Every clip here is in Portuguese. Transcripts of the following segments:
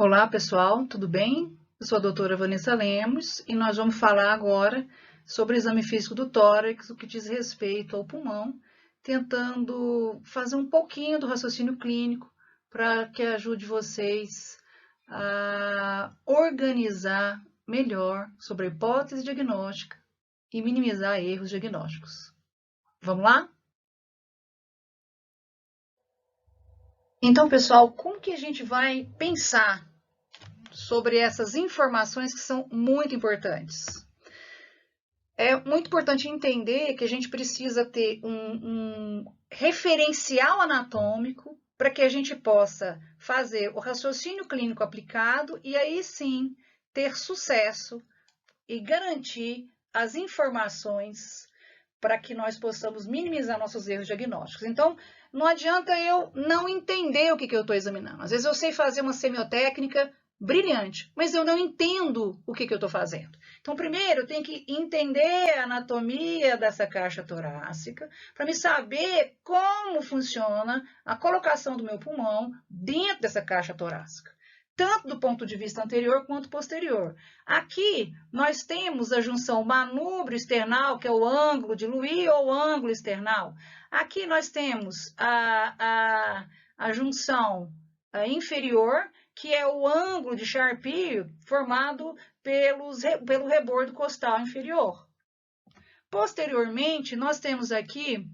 Olá, pessoal, tudo bem? Eu sou a doutora Vanessa Lemos e nós vamos falar agora sobre o exame físico do tórax, o que diz respeito ao pulmão, tentando fazer um pouquinho do raciocínio clínico para que ajude vocês a organizar melhor sobre a hipótese diagnóstica e minimizar erros diagnósticos. Vamos lá? Então, pessoal, como que a gente vai pensar sobre essas informações que são muito importantes? É muito importante entender que a gente precisa ter um referencial anatômico para que a gente possa fazer o raciocínio clínico aplicado e aí sim ter sucesso e garantir as informações para que nós possamos minimizar nossos erros diagnósticos. Então, não adianta eu não entender o que eu estou examinando. Às vezes eu sei fazer uma semiotécnica brilhante, mas eu não entendo o que eu estou fazendo. Então, primeiro, eu tenho que entender a anatomia dessa caixa torácica para me saber como funciona a colocação do meu pulmão dentro dessa caixa torácica, tanto do ponto de vista anterior quanto posterior. Aqui, nós temos a junção manúbrio external, que é o ângulo de Louis ou ângulo external. Aqui nós temos a junção inferior, que é o ângulo de Charpy formado pelo rebordo costal inferior. Posteriormente, nós temos aqui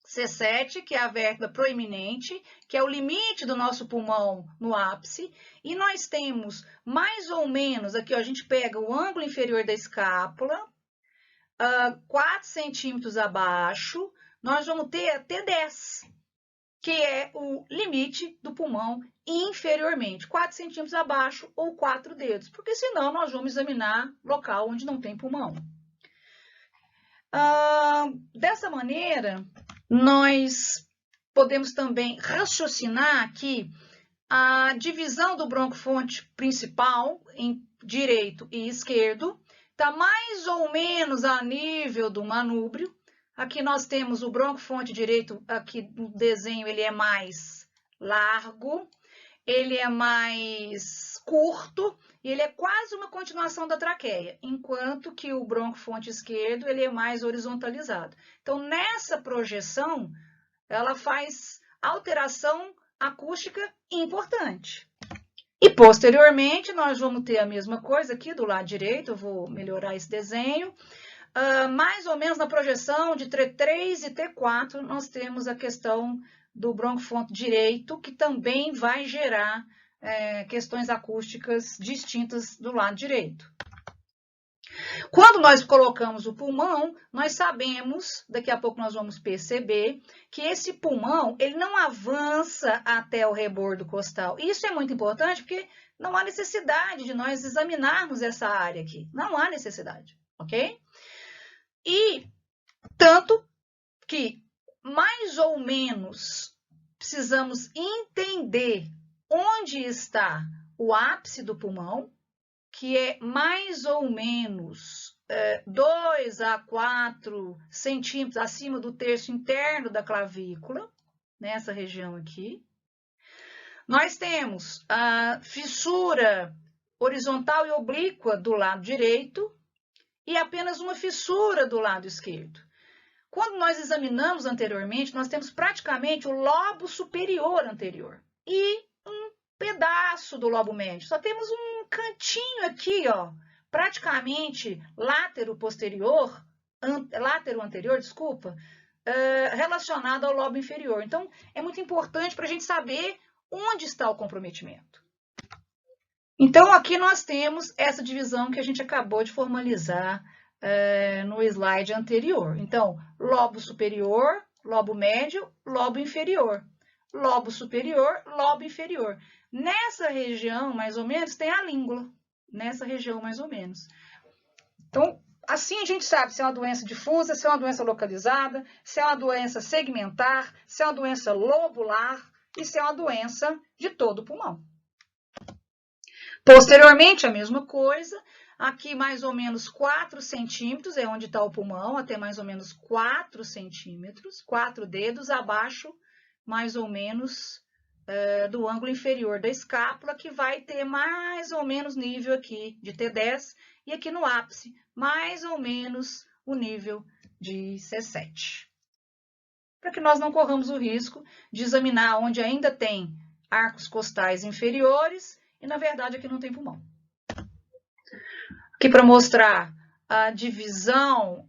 C7, que é a vértebra proeminente, que é o limite do nosso pulmão no ápice, e nós temos mais ou menos, aqui ó, a gente pega o ângulo inferior da escápula, 4 centímetros abaixo, nós vamos ter a T10, que é o limite do pulmão inferiormente, 4 centímetros abaixo ou 4 dedos, porque senão nós vamos examinar local onde não tem pulmão. Dessa maneira, nós podemos também raciocinar que a divisão do broncofonte principal em direito e esquerdo está mais ou menos a nível do manúbrio. Aqui nós temos o broncofonte direito, aqui no desenho ele é mais largo, ele é mais curto e ele é quase uma continuação da traqueia, enquanto que o broncofonte esquerdo ele é mais horizontalizado. Então, nessa projeção, ela faz alteração acústica importante. E, posteriormente, nós vamos ter a mesma coisa aqui do lado direito, eu vou melhorar esse desenho. Mais ou menos na projeção de T3 e T4, nós temos a questão do broncofonte direito, que também vai gerar questões acústicas distintas do lado direito. Quando nós colocamos o pulmão, nós sabemos, daqui a pouco nós vamos perceber, que esse pulmão ele não avança até o rebordo costal. Isso é muito importante porque não há necessidade de nós examinarmos essa área aqui. Não há necessidade, ok? E tanto que, mais ou menos, precisamos entender onde está o ápice do pulmão, que é mais ou menos 2 a 4 centímetros acima do terço interno da clavícula, nessa região aqui. Nós temos a fissura horizontal e oblíqua do lado direito e apenas uma fissura do lado esquerdo. Quando nós examinamos anteriormente, nós temos praticamente o lobo superior anterior e um pedaço do lobo médio. Só temos um cantinho aqui, ó, praticamente látero anterior, desculpa, relacionado ao lobo inferior. Então, é muito importante para a gente saber onde está o comprometimento. Então, aqui nós temos essa divisão que a gente acabou de formalizar no slide anterior. Então, lobo superior, lobo médio, lobo inferior. Lobo superior, lobo inferior. Nessa região, mais ou menos, tem a língula. Nessa região, mais ou menos. Então, assim a gente sabe se é uma doença difusa, se é uma doença localizada, se é uma doença segmentar, se é uma doença lobular e se é uma doença de todo o pulmão. Posteriormente, a mesma coisa. Aqui, mais ou menos 4 centímetros é onde está o pulmão, até mais ou menos 4 centímetros, 4 dedos abaixo, mais ou menos do ângulo inferior da escápula, que vai ter mais ou menos nível aqui de T10, e aqui no ápice, mais ou menos o nível de C7. Para que nós não corramos o risco de examinar onde ainda tem arcos costais inferiores e, na verdade, aqui não tem pulmão. Aqui para mostrar a divisão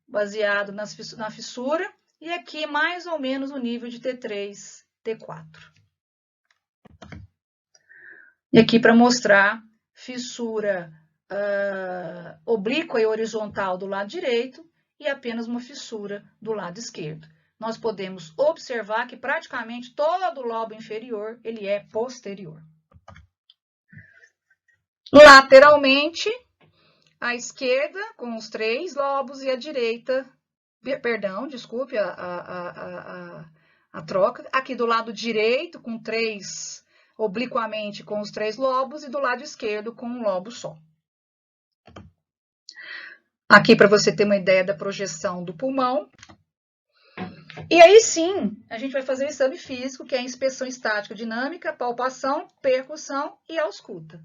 baseado na fissura, e aqui mais ou menos o nível de T3, T4. E aqui para mostrar fissura oblíqua e horizontal do lado direito e apenas uma fissura do lado esquerdo. Nós podemos observar que praticamente todo o lobo inferior ele é posterior. Lateralmente, a esquerda com os 3 lobos e a direita, perdão, desculpe a troca, aqui do lado direito com 3, obliquamente com os 3 lobos e do lado esquerdo com um lobo só. Aqui para você ter uma ideia da projeção do pulmão. E aí sim, a gente vai fazer o exame físico, que é a inspeção estática dinâmica, palpação, percussão e ausculta.